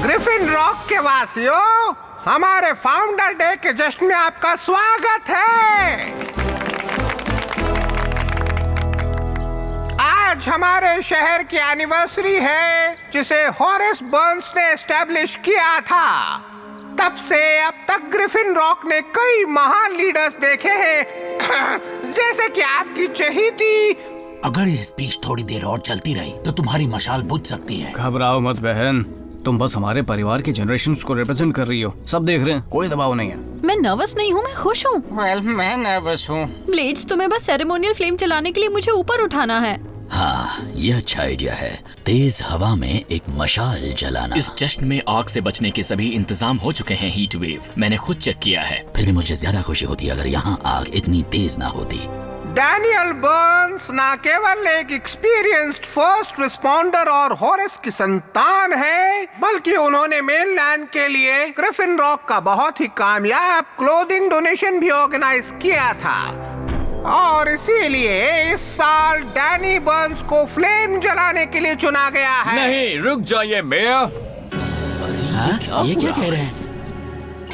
Griffin rock के वासियों, हमारे फाउंडर डे के जश्न में आपका स्वागत है। आज हमारे शहर की एनिवर्सरी है, जिसे हॉरेस बर्न्स ने एस्टैब्लिश किया था। तब से अब तक ग्रिफिन रॉक ने कई महान लीडर्स देखे हैं, जैसे कि आपकी चहेती। अगर ये स्पीच थोड़ी देर और चलती रही तो तुम्हारी मशाल बुझ सकती है। घबराओ मत बहन, तुम बस हमारे परिवार के जनरेशंस को रिप्रेजेंट कर रही हो। सब देख रहे हैं, कोई दबाव नहीं है। मैं नर्वस नहीं हूँ, मैं खुश हूँ। मैं नर्वस हूँ। ब्लेड्स, तुम्हें बस सेरेमोनियल फ्लेम चलाने के लिए मुझे ऊपर उठाना है। हाँ, ये अच्छा आइडिया है। तेज हवा में एक मशाल जलाना। इस जश्न में आग से बचने के सभी इंतजाम हो चुके हैं। हीट वेव मैंने खुद चेक किया है। फिर भी मुझे ज्यादा खुशी होती अगर यहाँ आग इतनी तेज ना होती। डैनियल बर्न्स न केवल एक एक्सपीरियंस्ड फर्स्ट रिस्पॉन्डर और हॉरेस की संतान है, बल्कि उन्होंने मेनलैंड के लिए ग्रिफिन रॉक का बहुत ही कामयाब क्लोथिंग डोनेशन भी ऑर्गेनाइज किया था। और इसीलिए इस साल डैनी बर्न्स को फ्लेम जलाने के लिए चुना गया है। नहीं, रुक जाइए मेयर। ये क्या कह रहे हैं?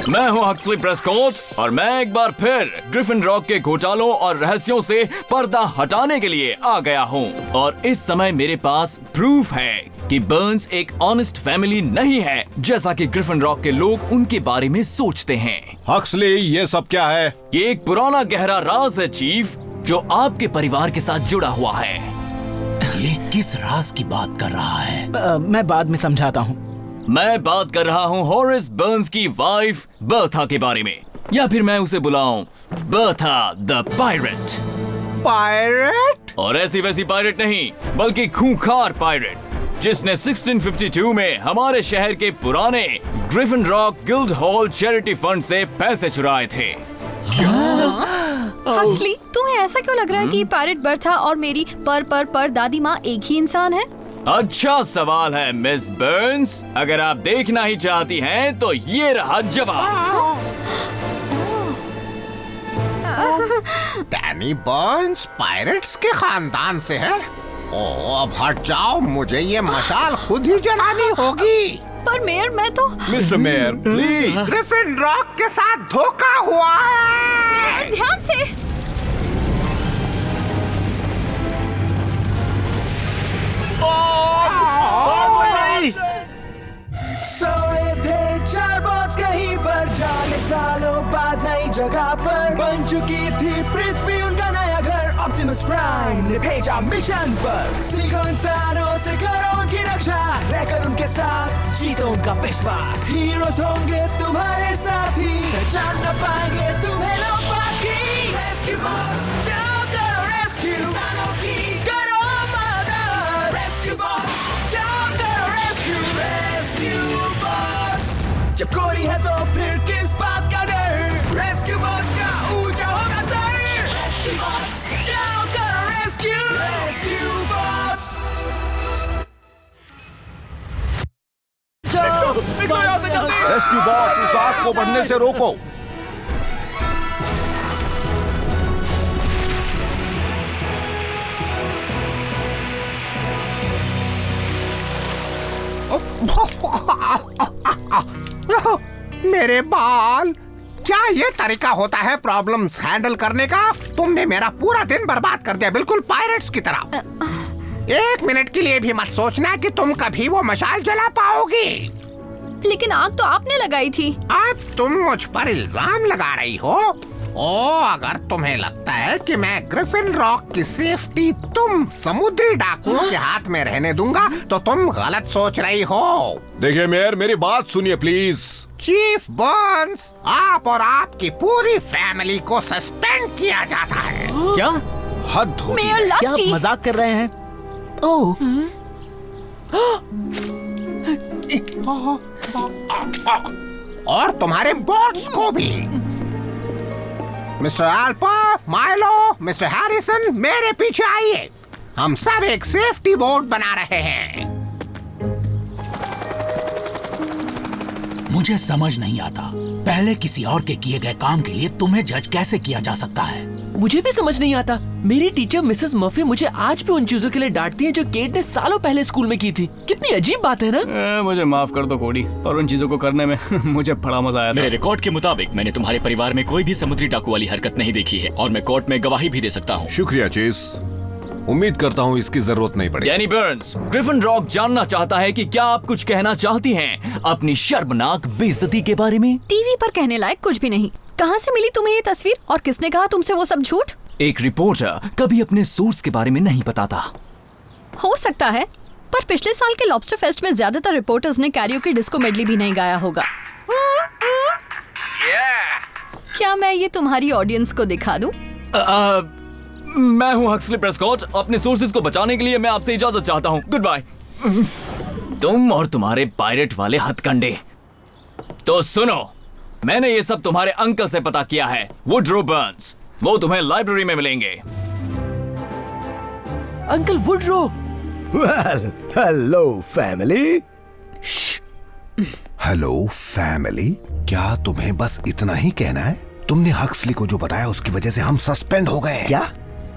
मैं हूँ हक्सली प्रेस्कॉट और मैं एक बार फिर ग्रिफिन रॉक के घोटालों और रहस्यों से पर्दा हटाने के लिए आ गया हूँ। और इस समय मेरे पास प्रूफ है कि बर्न्स एक ऑनेस्ट फैमिली नहीं है, जैसा कि ग्रिफिन रॉक के लोग उनके बारे में सोचते हैं। हक्सली, ये सब क्या है? ये एक पुराना गहरा राज है चीफ, जो आपके परिवार के साथ जुड़ा हुआ है। ये किस राज की बात कर रहा है? मैं बाद में समझाता हूँ। मैं बात कर रहा हूँ हॉरेस बर्न्स की वाइफ बर्था के बारे में, या फिर मैं उसे बुलाऊं बर्था द पायरेट। पायरेट? और ऐसी वैसी पायरेट नहीं, बल्कि खूंखार पायरेट, जिसने 1652 में हमारे शहर के पुराने Griffin rock guild hall charity fund से पैसे चुराए थे। हक्सली, तुम्हें ऐसा क्यों लग रहा है कि पायरेट बर्था और मेरी पर दादी माँ एक ही इंसान है? अच्छा सवाल है मिस बर्न्स। अगर आप देखना ही चाहती हैं तो ये रहा जवाब। डैनी बर्न्स पायरेट्स के खानदान से है। ओ, अब हट जाओ, मुझे ये मशाल खुद ही जलानी होगी। पर मेयर, मैं तो mister mayor, please. Griffin rock के साथ धोखा हुआ है। ध्यान से। सोए थे चार बॉस कहीं पर, जाने सालों बाद नई जगह पर बन चुकी थी पृथ्वी उनका नया घर। ऑप्टिमस प्राइम ने भेजा मिशन पर, सीखो इंसानों से करो उनकी रक्षा, रहकर उनके साथ जीतो उनका विश्वास। हीरोज होंगे तुम्हारे साथी, पहचान न पाएंगे तुम्हें लोग बाकी। रेस्क्यू बॉस, जाओ करो रेस्क्यू इंसानों की, करो मदद। रेस्क्यू बॉस, जाओ करो रेस्क्यू। रेस्क्यू बॉस, जब कोरी है तो फिर किस बात का डर। रेस्क्यू बॉस का ऊंचा होगा सर। रेस्क्यू बॉस, जाओ करो rescue. Rescue boss, rescue boss, इस आग को बढ़ने से रोको। मेरे बाल, क्या ये तरीका होता है प्रॉब्लम्स हैंडल करने का? तुमने मेरा पूरा दिन बर्बाद कर दिया, बिल्कुल पायरेट्स की तरह। एक मिनट के लिए भी मत सोचना कि तुम कभी वो मशाल जला पाओगी। लेकिन आग तो आपने लगाई थी। अब तुम मुझ पर इल्जाम लगा रही हो? ओ, अगर तुम्हें लगता है कि मैं ग्रिफिन रॉक की सेफ्टी तुम समुद्री डाकुओं के हाथ में रहने दूंगा, तो तुम गलत सोच रही हो। देखिए मेयर, मेरी बात सुनिए प्लीज। चीफ बर्न्स, आप और आपकी पूरी फैमिली को सस्पेंड किया जाता है। क्या? हद हो गई। मेयर क्या आप लस्की, मजाक कर रहे हैं? ओह, और तुम्हारे बॉस को भी। मिस्टर अल्पा, माइलो, मिस्टर हैरिसन, मेरे पीछे आइए। हम सब एक सेफ्टी बोर्ड बना रहे हैं। मुझे समझ नहीं आता, पहले किसी और के किए गए काम के लिए तुम्हें जज कैसे किया जा सकता है? मुझे भी समझ नहीं आता मेरी टीचर मिसेस मर्फी मुझे आज भी उन चीजों के लिए डांटती है जो केट ने सालों पहले स्कूल में की थी। कितनी अजीब बात है ना। मुझे माफ कर दो कोडी, पर उन चीजों को करने में मुझे बड़ा मजा आया था। मेरे रिकॉर्ड के मुताबिक मैंने तुम्हारे परिवार में कोई भी समुद्री डाकू वाली हरकत नहीं देखी है और मैं कोर्ट में गवाही भी दे सकता हूँ। शुक्रिया चेस, उम्मीद करता हूँ इसकी जरूरत नहीं पड़ेगी। डैनी बर्न्स, ग्रिफिन रॉक जानना चाहता है कि क्या आप कुछ कहना चाहती हैं अपनी शर्मनाक बेइज्जती के बारे में? टीवी पर कहने लायक कुछ भी नहीं। कहाँ से मिली तुम्हें ये तस्वीर और किसने कहा तुमसे वो सब झूठ? एक रिपोर्टर कभी अपने सोर्स के बारे में नहीं बताता। हो सकता है, पर पिछले साल के लॉबस्टर फेस्ट में ज्यादातर रिपोर्टर्स ने कैरियोके डिस्को मेडली भी नहीं गाया होगा। क्या मैं ये तुम्हारी ऑडियंस को दिखा दूं? मैं हूँ हक्सली प्रेस्कॉट। अपने सोर्सेज को बचाने के लिए मैं आपसे इजाजत चाहता हूँ। Good bye. तुम और तुम्हारे पायरेट वाले हथकंडे। तो सुनो, मैंने ये सब तुम्हारे अंकल से पता किया है, वुडरो बर्न्स। वो तुम्हें लाइब्रेरी में मिलेंगे। Uncle Woodrow. Well, hello family. Hello family. क्या तुम्हें बस इतना ही कहना है? तुमने हक्सली को जो बताया उसकी वजह से हम सस्पेंड हो गए। क्या?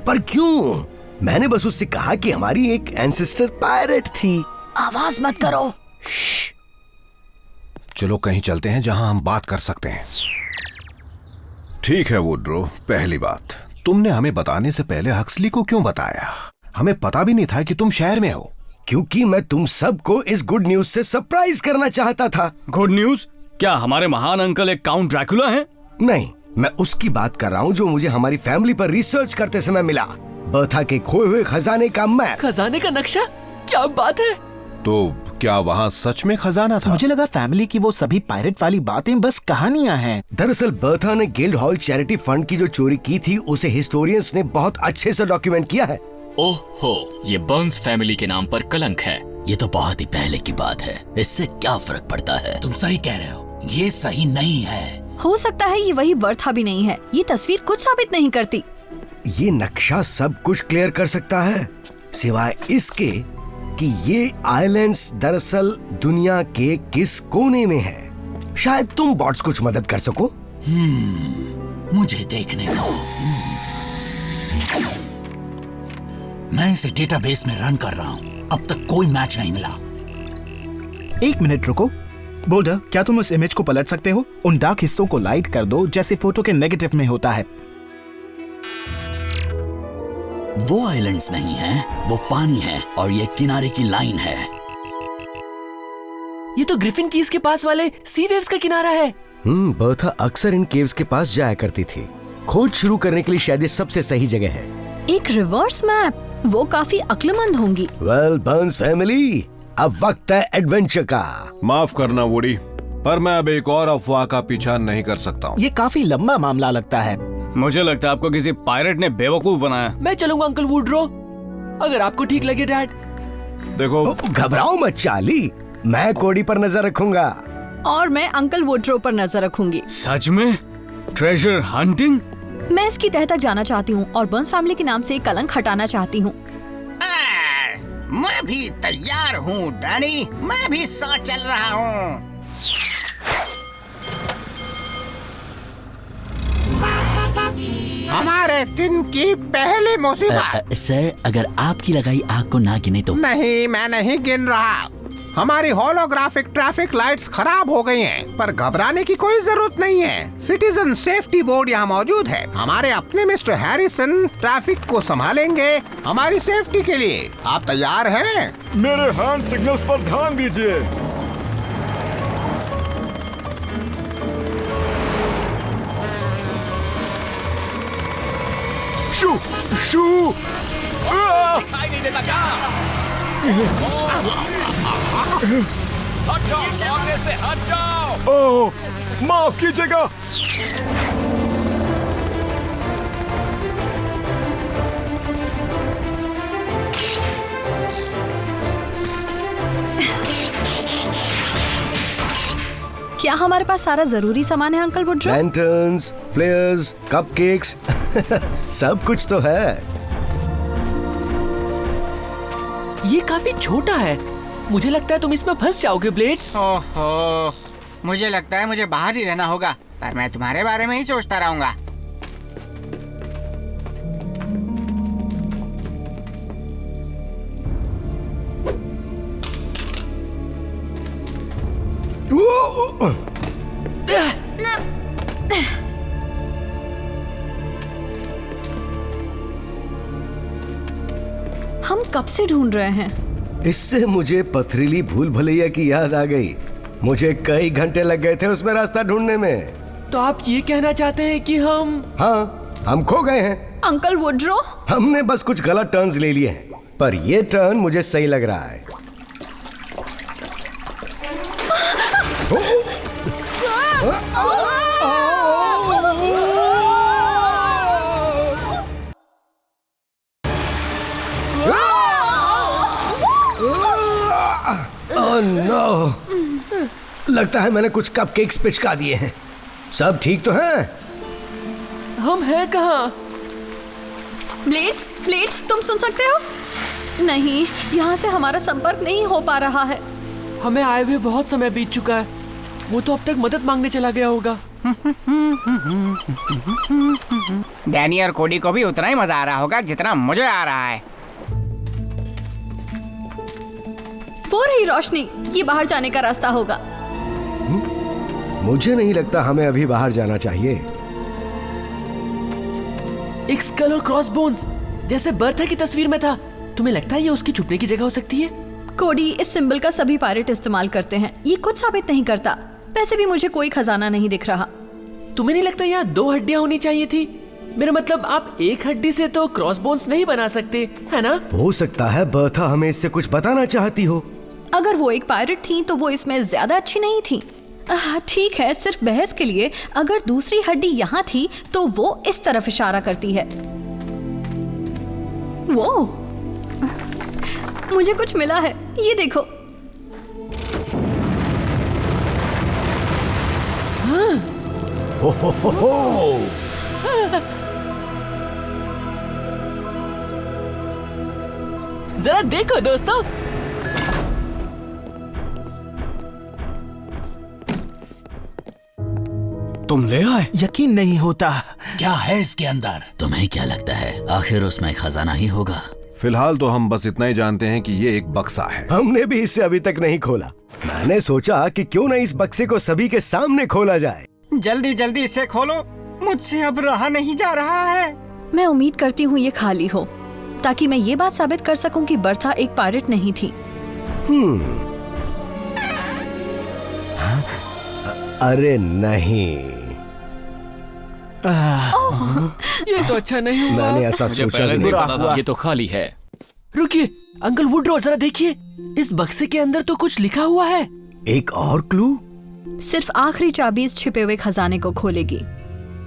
पर क्यों? मैंने बस उससे कहा कि हमारी एक एंसेस्टर पायरेट थी। आवाज मत करो। चलो कहीं चलते हैं जहां हम बात कर सकते हैं। ठीक है वुड्रो, पहली बात, तुमने हमें बताने से पहले हक्सली को क्यों बताया? हमें पता भी नहीं था कि तुम शहर में हो। क्योंकि मैं तुम सबको इस गुड न्यूज से सरप्राइज करना चाहता था। Good news? क्या हमारे महान अंकल एक काउंट ड्रैकुला हैं? नहीं, मैं उसकी बात कर रहा हूँ जो मुझे हमारी फैमिली पर रिसर्च करते समय मिला। बर्था के खोए हुए खजाने का मैप। खजाने का नक्शा? क्या बात है। तो क्या वहाँ सच में खजाना था? मुझे लगा फैमिली की वो सभी पायरेट वाली बातें बस कहानियां हैं। दरअसल बर्था ने गिल्ड हॉल चैरिटी फंड की जो चोरी की थी उसे हिस्टोरियंस ने बहुत अच्छे से डॉक्यूमेंट किया है। ओहो, ये बर्न्स फैमिली के नाम पर कलंक है। ये तो बहुत ही पहले की बात है, इससे क्या फर्क पड़ता है? तुम सही कह रहे हो, ये सही नहीं है। हो सकता है ये वही बर्था भी नहीं है। ये तस्वीर कुछ साबित नहीं करती। ये नक्शा सब कुछ क्लियर कर सकता है, सिवाय इसके कि ये आइलैंड्स दरअसल दुनिया के किस कोने में है। शायद तुम बॉट्स कुछ मदद कर सको। मुझे देखने दो। मैं इसे डेटाबेस में रन कर रहा हूँ। अब तक कोई मैच नहीं मिला। एक मिनट रुको। बोल्डर, क्या तुम उस इमेज को पलट सकते हो? उन डार्क हिस्सों को लाइट कर दो जैसे फोटो के नेगेटिव में होता है। वो आइलैंड्स नहीं है, वो पानी है और ये किनारे की लाइन है। ये तो ग्रिफिन कीज के पास वाले सी वेव्स का किनारा है। बर्था अक्सर इन केव्स के पास जाया करती थी। खोज शुरू करने के लिए शायद ये सबसे सही जगह है। एक रिवर्स मैप, वो काफी अक्लमंद होंगी। वेल बर्न्स फैमिली, अब वक्त है एडवेंचर का। माफ करना वुडी, पर मैं अब एक और अफवाह का पीछा नहीं कर सकता हूँ। ये काफी लंबा मामला लगता है। मुझे लगता है आपको किसी पायरेट ने बेवकूफ बनाया। मैं चलूंगा अंकल वुडरो, अगर आपको ठीक लगे डैड। देखो, घबराओ मत चार्ली, मैं कोडी पर नजर रखूंगा। और मैं अंकल वुडरो पर नजर रखूंगी। सच में? Treasure hunting? मैं इसकी तह तक जाना चाहती हूँ और बर्न्स फैमिली के नाम से कलंक हटाना चाहती हूँ। मैं भी तैयार हूँ डैनी, मैं भी साथ चल रहा हूँ। हमारे दिन की पहली मुसीबत। सर, अगर आपकी लगाई आग को ना गिने तो? नहीं, मैं नहीं गिन रहा। हमारी होलोग्राफिक ट्रैफिक लाइट्स खराब हो गई हैं, पर घबराने की कोई जरूरत नहीं है। सिटीजन सेफ्टी बोर्ड यहाँ मौजूद है। हमारे अपने मिस्टर हैरिसन ट्रैफिक को संभालेंगे हमारी सेफ्टी के लिए। आप तैयार हैं? मेरे हैंड सिग्नल्स पर ध्यान दीजिए। शू शू। दिखाई नहीं देता क्या? हट जाओ, सामने से हट जाओ। ओह, माफ कीजिएगा। क्या हमारे पास सारा जरूरी सामान है अंकल वुडरो? लैंटर्न्स, फ्लेयर्स, कपकेक्स, सब कुछ तो है। ये काफी छोटा है, मुझे लगता है तुम इसमें फंस जाओगे ब्लेड्स। ओहो, मुझे लगता है मुझे बाहर ही रहना होगा, पर मैं तुम्हारे बारे में ही सोचता रहूंगा। हम कब से ढूंढ रहे हैं। इससे मुझे पथरीली भूल भुलैया की याद आ गई। मुझे कई घंटे लग गए थे उसमें रास्ता ढूंढने में। तो आप ये कहना चाहते हैं कि हाँ, हम खो गए हैं। अंकल वुड्रो, हमने बस कुछ गलत टर्न्स ले लिए हैं, पर ये टर्न मुझे सही लग रहा है। ओह नो, लगता है मैंने कुछ कपकेक्स पिचका दिए हैं। सब ठीक तो हैं? हम हैं कहाँ? ब्लेड्स, ब्लेड्स, तुम सुन सकते हो? नहीं, यहाँ से हमारा संपर्क नहीं हो पा रहा है। हमें आए हुए बहुत समय बीत चुका है। वो तो अब तक मदद मांगने चला गया होगा। डैनी और कोडी को भी उतना ही मजा आ रहा होगा जितना मुझे आ रहा है। वो रही रोशनी, ये बाहर जाने का रास्ता होगा। मुझे नहीं लगता हमें अभी बाहर जाना चाहिए। एक स्कल और क्रॉस बोन्स जैसे बर्था की तस्वीर में था। तुम्हें लगता है ये उसकी छुपने की जगह हो सकती है? कोडी, इस सिंबल का सभी पायरेट इस्तेमाल करते हैं। ये कुछ साबित नहीं करता। वैसे भी मुझे कोई खजाना नहीं दिख रहा। तुम्हें नहीं लगता यहाँ 2 हड्डियाँ होनी चाहिए थी? मेरा मतलब, आप एक हड्डी से तो क्रॉस बोन्स नहीं बना सकते, है ना? हो सकता है बर्था हमें इससे कुछ बताना चाहती हो। अगर वो एक पायरेट थी तो वो इसमें ज्यादा अच्छी नहीं थी। ठीक है, सिर्फ बहस के लिए, अगर दूसरी हड्डी यहाँ थी तो वो इस तरफ इशारा करती है। वो मुझे कुछ मिला है, ये देखो। हो। जरा देखो दोस्तों। तुम ले आए? यकीन नहीं होता। क्या है इसके अंदर? तुम्हें क्या लगता है आखिर उसमें खजाना ही होगा? फिलहाल तो हम बस इतना ही जानते हैं कि ये एक बक्सा है। हमने भी इसे अभी तक नहीं खोला। मैंने सोचा कि क्यों न इस बक्से को सभी के सामने खोला जाए। जल्दी जल्दी इसे खोलो, मुझसे अब रहा नहीं जा रहा है। मैं उम्मीद करती हूँ ये खाली हो, ताकि मैं ये बात साबित कर सकूं कि बर्था एक पायरेट नहीं थी। अरे नहीं, ये तो अच्छा नहीं हुआ। मैंने ऐसा सोचा भी नहीं। था। ये तो खाली है। रुकिए अंकल वुड्रो, जरा देखिए, इस बक्से के अंदर तो कुछ लिखा हुआ है। एक और क्लू? सिर्फ आखिरी चाबी इस छिपे हुए खजाने को खोलेगी।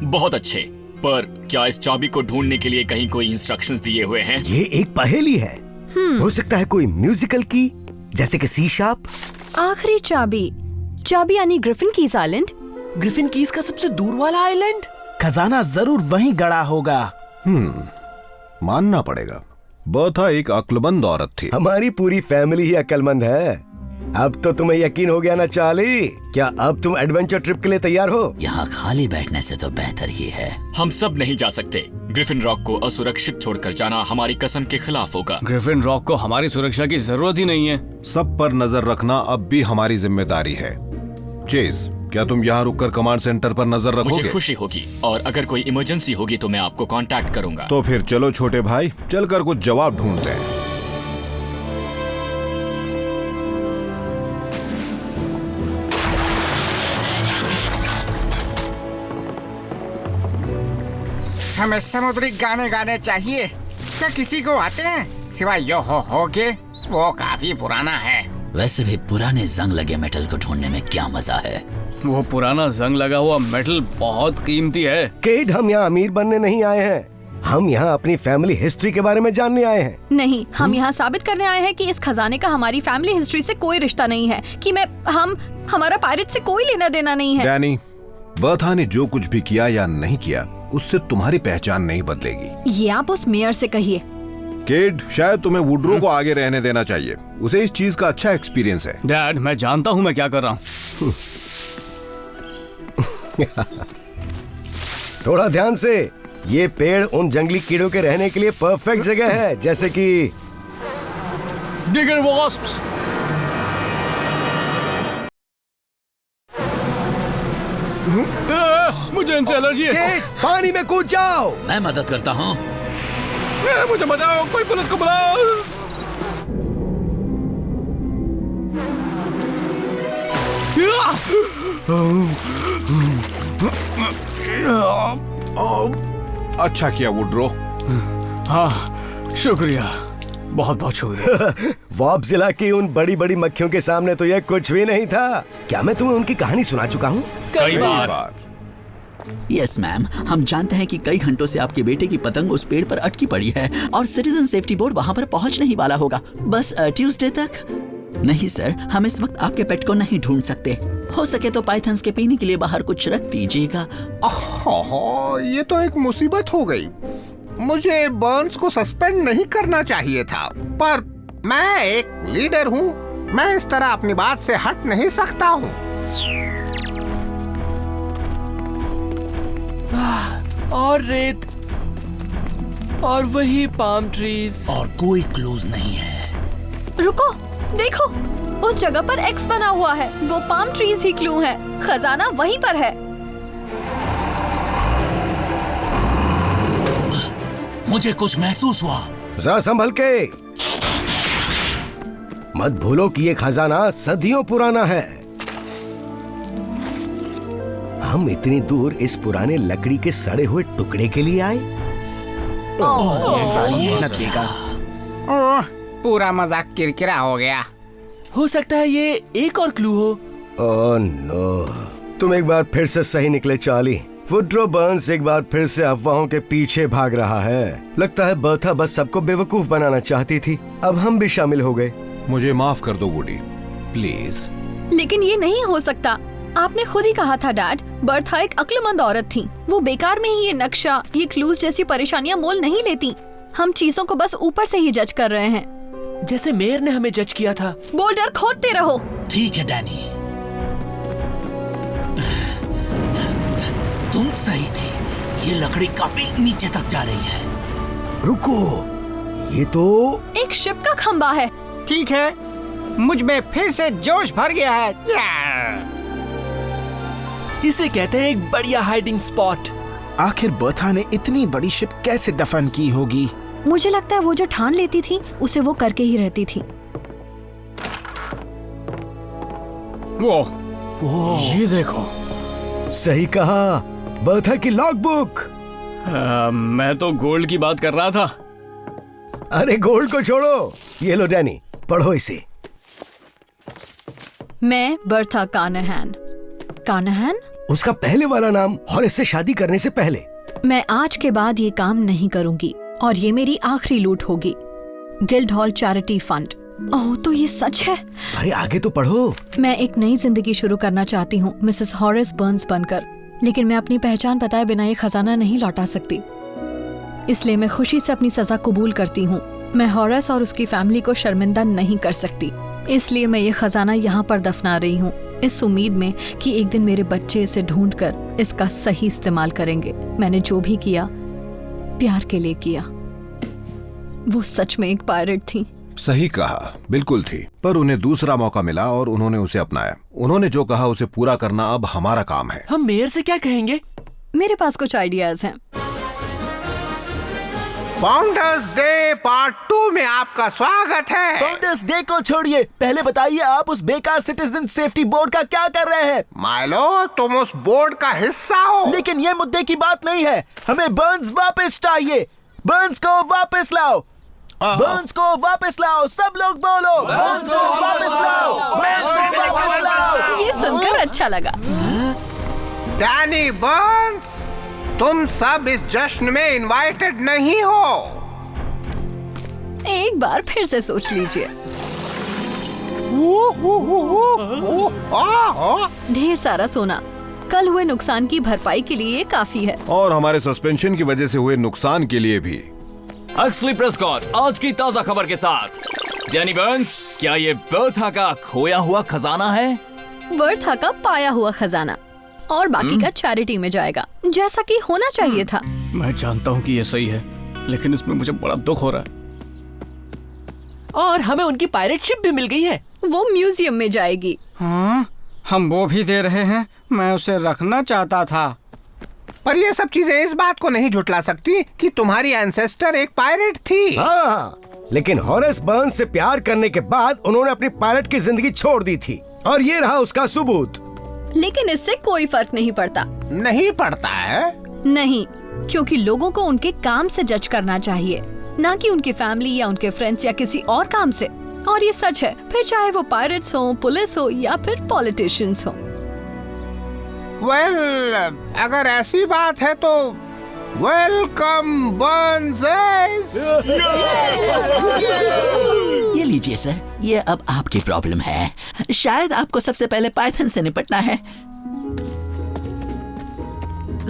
बहुत अच्छे, पर क्या इस चाबी को ढूंढने के लिए कहीं कोई इंस्ट्रक्शंस दिए हुए हैं? ये एक पहेली है। हो सकता है कोई म्यूजिकल की, जैसे कि सी शार्प। आखिरी चाबी, चाबी यानी Griffin keys island. Griffin keys का सबसे दूर वाला आइलैंड? खजाना जरूर वहीं गड़ा होगा। मानना पड़ेगा, बर्था एक अक्लमंद औरत थी। हमारी पूरी फैमिली ही अक्लमंद है। अब तो तुम्हें यकीन हो गया ना चार्ली? क्या अब तुम एडवेंचर ट्रिप के लिए तैयार हो? यहाँ खाली बैठने से तो बेहतर ही है। हम सब नहीं जा सकते। ग्रिफिन रॉक को असुरक्षित छोड़कर जाना हमारी कसम के खिलाफ होगा। ग्रिफिन रॉक को हमारी सुरक्षा की जरूरत ही नहीं है। सब पर नजर रखना अब भी हमारी जिम्मेदारी है। चेज, क्या तुम यहाँ रुककर कमांड सेंटर पर नजर रखोगे? मुझे खुशी होगी, और अगर कोई इमरजेंसी होगी तो मैं आपको कांटेक्ट करूंगा। तो फिर चलो छोटे भाई, चलकर कुछ जवाब ढूंढते हैं। हमें समुद्री गाने गाने चाहिए। क्या किसी को आते हैं सिवाय यो हो के? वो काफी पुराना है। वैसे भी पुराने जंग लगे मेटल को ढूंढने में क्या मजा है। वो पुराना जंग लगा हुआ मेटल बहुत कीमती है। केड, हम यहाँ अमीर बनने नहीं आए हैं। हम यहाँ अपनी फैमिली हिस्ट्री के बारे में जानने आए हैं। नहीं, हम यहाँ साबित करने आए हैं कि इस खजाने का हमारी फैमिली हिस्ट्री से कोई रिश्ता नहीं है, कि हमारा पायरेट से कोई लेना देना नहीं है। डैनी, बर्था ने जो कुछ भी किया या नहीं किया, उससे तुम्हारी पहचान नहीं बदलेगी। ये आप उस मेयर से कहिए। केड, शायद तुम्हें वुड्रो को आगे रहने देना चाहिए। उसे इस चीज का अच्छा एक्सपीरियंस है। डैड, मैं जानता हूँ मैं क्या कर रहा हूँ। थोड़ा ध्यान से। ये पेड़ उन जंगली कीड़ों के रहने के लिए परफेक्ट जगह है, जैसे कि डिगर वॉस्प्स। मुझे इनसे एलर्जी है। केट, पानी में कूद जाओ। मैं मदद करता हूँ। मुझे बचाओ, कोई पुलिस को बुलाओ। अच्छा किया वुड्रो। हाँ, शुक्रिया, बहुत बहुत शुक्रिया। वॉब्जिला की उन बड़ी बड़ी मक्खियों के सामने तो यह कुछ भी नहीं था। क्या मैं तुम्हें उनकी कहानी सुना चुका हूँ? कई बार। यस मैम, हम जानते हैं कि कई घंटों से आपके बेटे की पतंग उस पेड़ पर अटकी पड़ी है और सिटीजन सेफ्टी बोर्ड वहां पर पहुंच नहीं वाला होगा, बस ट्यूसडे तक। नहीं सर, हम इस वक्त आपके पेट को नहीं ढूंढ सकते। हो सके तो पाइथन्स के पीने के लिए बाहर कुछ रख दीजिएगा। ये तो एक मुसीबत हो गई। मुझे बर्न्स को सस्पेंड नहीं करना चाहिए था, पर मैं एक लीडर हूँ, मैं इस तरह अपनी बात से हट नहीं सकता हूँ। और रेत और वही पाम ट्रीज और कोई क्लूज नहीं है। रुको, देखो, उस जगह पर एक्स बना हुआ है, वो पाम ट्रीज ही क्लू है। खजाना वहीं पर है। मुझे कुछ महसूस हुआ। जरा संभल के। मत भूलो कि ये खजाना सदियों पुराना है। हम इतनी दूर इस पुराने लकड़ी के सड़े हुए टुकड़े के लिए आए। पूरा मजाक किरकिरा हो गया। हो सकता है ये एक और क्लू हो। ओह नो, तुम एक बार फिर से सही निकले चार्ली। वुड्रो बर्न्स एक बार फिर से अफवाहों के पीछे भाग रहा है। लगता है बर्था बस सबको बेवकूफ बनाना चाहती थी। अब हम भी शामिल हो गए। मुझे माफ कर दो वुडी, प्लीज। लेकिन ये नहीं हो सकता। आपने खुद ही कहा था डैड, बर्था एक अक्लमंद औरत थी। वो बेकार में ही ये नक्शा, ये क्लूज जैसी परेशानियां मोल नहीं लेती। हम चीजों को बस ऊपर से ही जज कर रहे हैं, जैसे मेयर ने हमें जज किया था। बोल्डर खोदते रहो। ठीक है डैनी, तुम सही थे। ये लकड़ी काफी नीचे तक जा रही है। रुको, ये तो एक शिप का खंबा है। ठीक है, मुझ में फिर से जोश भर गया है। इसे कहते हैं एक बढ़िया हाइडिंग स्पॉट। आखिर बर्था ने इतनी बड़ी शिप कैसे दफन की होगी? मुझे लगता है वो जो ठान लेती थी उसे वो करके ही रहती थी। वो ये देखो। सही कहा, बर्था की लॉग बुक। मैं तो गोल्ड की बात कर रहा था। अरे गोल्ड को छोड़ो, ये लो डैनी, पढ़ो इसे। मैं बर्था कानाहैन। कानाहैन? उसका पहले वाला नाम हॉरेस से शादी करने से पहले। मैं आज के बाद ये काम नहीं करूंगी और ये मेरी आखिरी लूट होगी। Guildhall charity fund. ओह, तो ये सच है। अरे आगे तो पढ़ो। मैं एक नई जिंदगी शुरू करना चाहती हूँ मिसेस हॉरेस बर्न्स बनकर, लेकिन मैं अपनी पहचान बताए बिना ये खजाना नहीं लौटा सकती। इसलिए मैं खुशी से अपनी सजा कबूल करती हूँ। मैं हॉरेस और उसकी फैमिली को शर्मिंदा नहीं कर सकती, इसलिए मैं ये खजाना यहाँ पर दफना रही हूँ, इस उम्मीद में कि एक दिन मेरे बच्चे इसे ढूंढकर इसका सही इस्तेमाल करेंगे। मैंने जो भी किया प्यार के लिए किया। वो सच में एक पायरेट थी। सही कहा, बिल्कुल थी, पर उन्हें दूसरा मौका मिला और उन्होंने उसे अपनाया। उन्होंने जो कहा उसे पूरा करना अब हमारा काम है। हम मेयर से क्या कहेंगे? मेरे पास कुछ आइडियाज हैं। फाउंडर्स डे पार्ट 2 में आपका स्वागत है। फाउंडर्स डे को छोड़िए, पहले बताइए आप उस बेकार सिटीजन सेफ्टी बोर्ड का क्या कर रहे हैं? माइलो, तुम उस बोर्ड का हिस्सा हो। लेकिन ये मुद्दे की बात नहीं है। हमें बर्न्स वापस चाहिए। बर्न्स को वापस लाओ। बर्न्स को वापस लाओ। सब लोग बोलो, बर्न्स को वापस लाओ। बर्न्स को वापस लाओ। ये सुनकर अच्छा लगा। डैनी बर्न्स, तुम सब इस जश्न में इनवाइटेड नहीं हो। एक बार फिर से सोच लीजिए। ढेर सारा सोना कल हुए नुकसान की भरपाई के लिए काफी है, और हमारे सस्पेंशन की वजह से हुए नुकसान के लिए भी। हक्सली प्रेस्कॉट आज की ताजा खबर के साथ। डैनी बर्न्स, क्या ये बर्था का खोया हुआ खजाना है? बर्था का पाया हुआ खजाना, और बाकी का चैरिटी में जाएगा, जैसा कि होना चाहिए था। मैं जानता हूँ कि ये सही है, लेकिन इसमें मुझे बड़ा दुख हो रहा है। और हमें उनकी पायरेट शिप भी मिल गई है। वो म्यूजियम में जाएगी। हाँ, हम वो भी दे रहे हैं। मैं उसे रखना चाहता था। पर ये सब चीजें इस बात को नहीं झुटला सकती कि तुम्हारी एंसेस्टर एक पायरेट थी। हाँ, लेकिन हॉरेस बर्न्स से प्यार करने के बाद उन्होंने अपनी पायलट की जिंदगी छोड़ दी थी और ये रहा उसका सबूत। लेकिन इससे कोई फर्क नहीं पड़ता। नहीं पड़ता है? नहीं, क्योंकि लोगों को उनके काम से जज करना चाहिए, ना कि उनकी फैमिली या उनके फ्रेंड्स या किसी और काम से। और ये सच है, फिर चाहे वो पायरेट्स हो, पुलिस हो या फिर पॉलिटिशियंस हो। वेल, अगर ऐसी बात है तो वेलकम बर्न्स। ये लीजिए सर, ये अब आपकी प्रॉब्लम है। शायद आपको सबसे पहले पाइथन से निपटना है।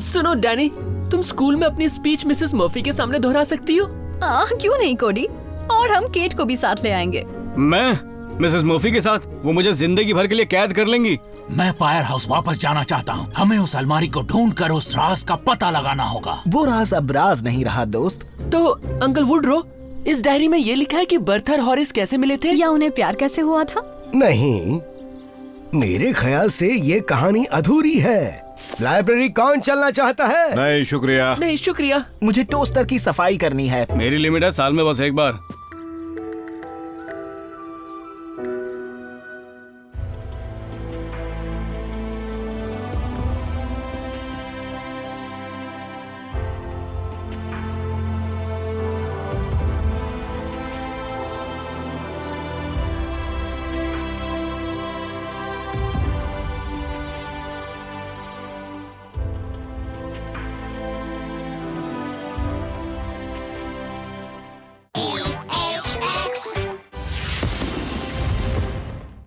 सुनो डैनी, तुम स्कूल में अपनी स्पीच मिसेस मर्फी के सामने दोहरा सकती हो? क्यों नहीं कोडी, और हम केट को भी साथ ले आएंगे। मैं मिसेस मर्फी के साथ? वो मुझे जिंदगी भर के लिए कैद कर लेंगी। मैं फायर हाउस वापस जाना चाहता हूँ। हमें उस अलमारी को ढूंढ कर उस राज का पता लगाना होगा। वो राज अब राज नहीं रहा दोस्त। तो अंकल वुडरो, इस डायरी में ये लिखा है कि बर्था और हॉरिस कैसे मिले थे या उन्हें प्यार कैसे हुआ था? नहीं, मेरे ख्याल से ये कहानी अधूरी है। लाइब्रेरी कौन चलना चाहता है? नहीं शुक्रिया। नहीं शुक्रिया। मुझे टोस्टर की सफाई करनी है। मेरी लिमिट है साल में बस एक बार।